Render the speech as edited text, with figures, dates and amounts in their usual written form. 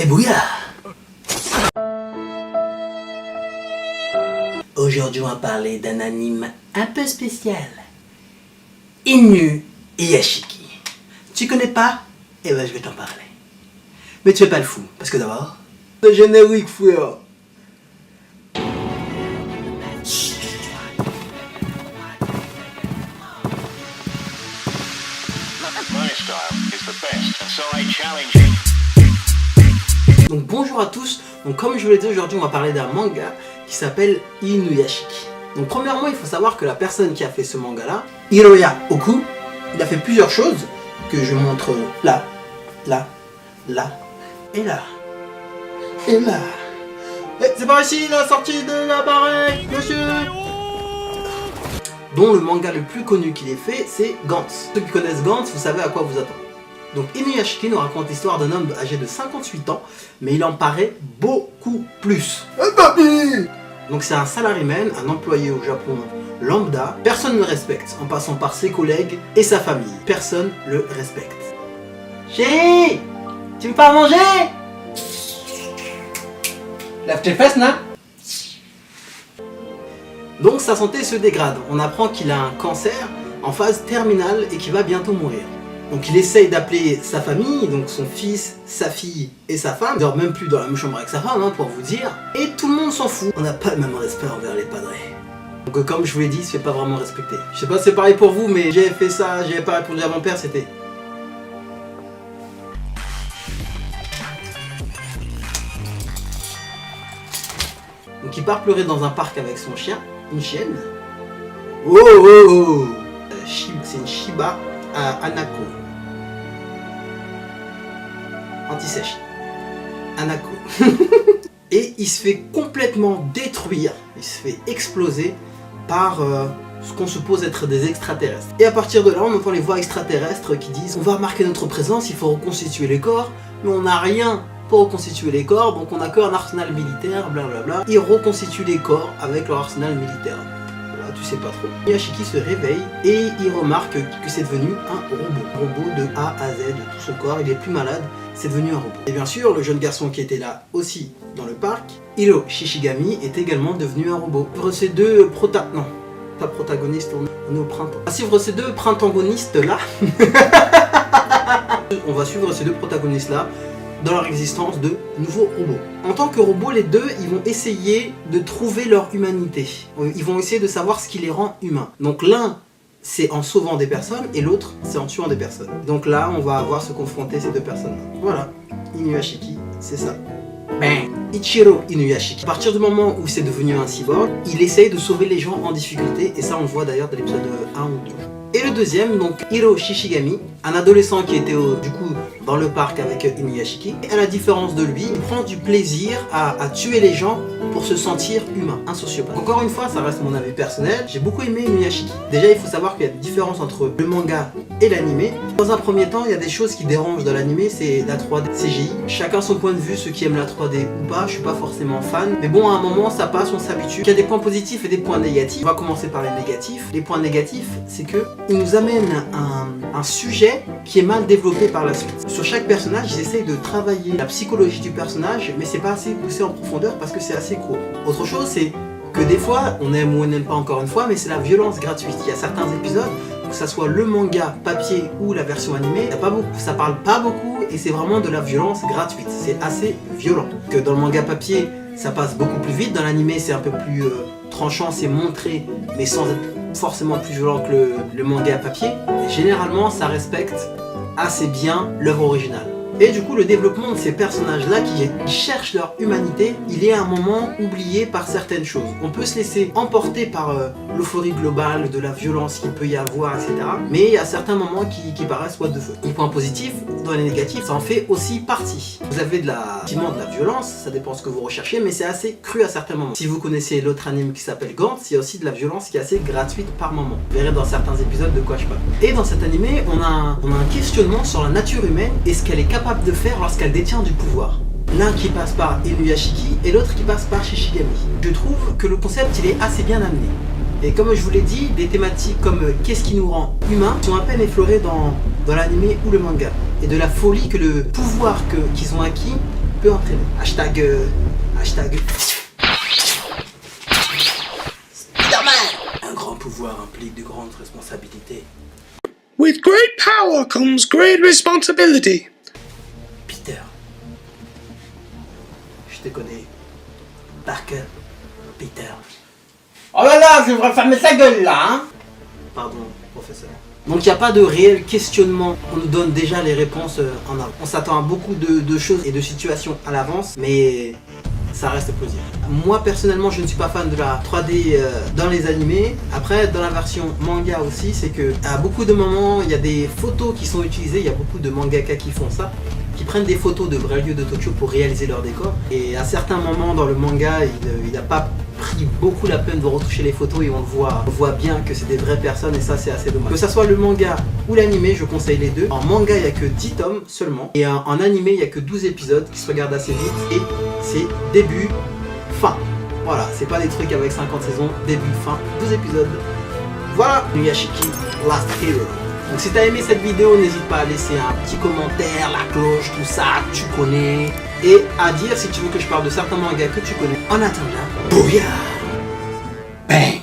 Et bouillard. Aujourd'hui, on va parler d'un anime un peu spécial. Inuyashiki. Tu connais pas? Eh ben, je vais t'en parler. Mais tu fais pas le fou, parce que d'abord, le générique frère. Donc bonjour à tous, donc comme je vous l'ai dit aujourd'hui on va parler d'un manga qui s'appelle Inuyashiki. Donc premièrement il faut savoir que la personne qui a fait ce manga là, Hiroya Oku, il a fait plusieurs choses que je montre là, là, là, et là, et là. Et c'est par ici la sortie de la baraque, monsieur. Dont le manga le plus connu qu'il ait fait c'est Gantz. Ceux qui connaissent Gantz, vous savez à quoi vous attendre. Donc Inuyashiki nous raconte l'histoire d'un homme âgé de 58 ans, mais il en paraît beaucoup plus. Donc c'est un salaryman, un employé au Japon lambda. Personne ne le respecte, en passant par ses collègues et sa famille. Personne le respecte. Chérie, tu veux pas manger? Lave tes fesses, non? Donc sa santé se dégrade. On apprend qu'il a un cancer en phase terminale et qu'il va bientôt mourir. Donc il essaye d'appeler sa famille, donc son fils, sa fille et sa femme. Il dort même plus dans la même chambre avec sa femme, hein, pour vous dire. Et tout le monde s'en fout. On n'a pas le même respect envers les padres. Donc comme je vous l'ai dit, il se fait pas vraiment respecter. Je sais pas si c'est pareil pour vous, mais j'ai fait ça, j'avais pas répondu à mon père, c'était... Donc il part pleurer dans un parc avec son chien, une chienne. Oh oh oh, c'est une Shiba Hanako. Anti-sèche. Hanako. Et il se fait complètement détruire, il se fait exploser par ce qu'on suppose être des extraterrestres. Et à partir de là, on entend les voix extraterrestres qui disent « On va remarquer notre présence, il faut reconstituer les corps, mais on n'a rien pour reconstituer les corps, donc on n'a qu'un arsenal militaire, blablabla. » Ils reconstituent les corps avec leur arsenal militaire. Tu sais pas trop. Inuyashiki se réveille et il remarque que c'est devenu un robot de A à Z, de tout son corps, il est plus malade, c'est devenu un robot. Et bien sûr, le jeune garçon qui était là aussi dans le parc, Hiro Shishigami, est également devenu un robot. Suivre ces deux protagonistes, on est au printemps. À suivre ces deux printemps-gonistes là, on va suivre ces deux protagonistes là dans leur existence de nouveaux robots. En tant que robots, les deux, ils vont essayer de trouver leur humanité. Ils vont essayer de savoir ce qui les rend humains. Donc l'un, c'est en sauvant des personnes, et l'autre, c'est en tuant des personnes. Donc là, on va avoir se confronter ces deux personnes. Voilà, Inuyashiki, c'est ça. Bang. Ichiro Inuyashiki. À partir du moment où c'est devenu un cyborg, il essaye de sauver les gens en difficulté, et ça on le voit d'ailleurs dans l'épisode 1 ou 2. Et le deuxième, donc Hiro Shishigami, un adolescent qui était du coup dans le parc avec Inuyashiki. Et à la différence de lui, il prend du plaisir à tuer les gens pour se sentir humain, un sociopathe. Encore une fois, ça reste mon avis personnel, j'ai beaucoup aimé Inuyashiki. Déjà, il faut savoir qu'il y a une différence entre le manga et l'animé. Dans un premier temps, il y a des choses qui dérangent dans l'animé, c'est la 3D CGI. Chacun son point de vue, ceux qui aiment la 3D ou pas, je suis pas forcément fan. Mais bon, à un moment, ça passe, on s'habitue. Il y a des points positifs et des points négatifs. On va commencer par les négatifs. Les points négatifs, c'est que il nous amène un sujet qui est mal développé par la suite. Sur chaque personnage, ils essayent de travailler la psychologie du personnage, mais c'est pas assez poussé en profondeur parce que c'est assez court. Autre chose, c'est que des fois, on aime ou on n'aime pas encore une fois, mais c'est la violence gratuite. Il y a certains épisodes, que ça soit le manga papier ou la version animée, ça parle pas beaucoup et c'est vraiment de la violence gratuite. C'est assez violent. Que dans le manga papier, ça passe beaucoup plus vite. Dans l'animé, c'est un peu plus tranchant, c'est montré, mais sans être forcément plus violent que le manga papier. Et généralement, ça respecte assez bien l'œuvre originale. Et du coup, le développement de ces personnages-là qui cherchent leur humanité, il est à un moment oublié par certaines choses. On peut se laisser emporter par l'euphorie globale de la violence qu'il peut y avoir, etc. Mais il y a certains moments qui paraissent what the fuck. Les points positifs, dans les négatifs, ça en fait aussi partie. Vous avez de la violence, ça dépend ce que vous recherchez, mais c'est assez cru à certains moments. Si vous connaissez l'autre anime qui s'appelle Gantz, il y a aussi de la violence qui est assez gratuite par moment. Vous verrez dans certains épisodes de quoi je parle. Et dans cet animé, on a un questionnement sur la nature humaine et ce qu'elle est capable de faire lorsqu'elle détient du pouvoir. L'un qui passe par Inuyashiki et l'autre qui passe par Shishigami. Je trouve que le concept il est assez bien amené. Et comme je vous l'ai dit, des thématiques comme qu'est-ce qui nous rend humains sont à peine effleurées dans l'anime ou le manga. Et de la folie que le pouvoir qu'ils ont acquis peut entraîner. Hashtag Spider-Man. Un grand pouvoir implique de grandes responsabilités. With great power comes great responsibility. Peter. Je te connais. Parker. Peter. Oh là là, je devrais fermer sa gueule là, hein. Pardon, professeur. Donc il n'y a pas de réel questionnement, on nous donne déjà les réponses en avant. On s'attend à beaucoup de choses et de situations à l'avance, mais ça reste plausible. Moi personnellement je ne suis pas fan de la 3D dans les animés. Après dans la version manga aussi, c'est que à beaucoup de moments il y a des photos qui sont utilisées, il y a beaucoup de mangaka qui font ça, qui prennent des photos de vrais lieux de Tokyo pour réaliser leur décor. Et à certains moments dans le manga, il n'a pas pris beaucoup la peine de retoucher les photos et on voit bien que c'est des vraies personnes et ça c'est assez dommage. Que ça soit le manga ou l'animé, je conseille les deux. En manga il n'y a que 10 tomes seulement et en animé il n'y a que 12 épisodes qui se regardent assez vite et c'est début, fin. Voilà, c'est pas des trucs avec 50 saisons, début, fin, 12 épisodes. Voilà, Nuyashiki Last Hero. Donc si t'as aimé cette vidéo, n'hésite pas à laisser un petit commentaire, la cloche, tout ça, tu connais. Et à dire si tu veux que je parle de certains mangas que tu connais. En attendant, bouillard, bang.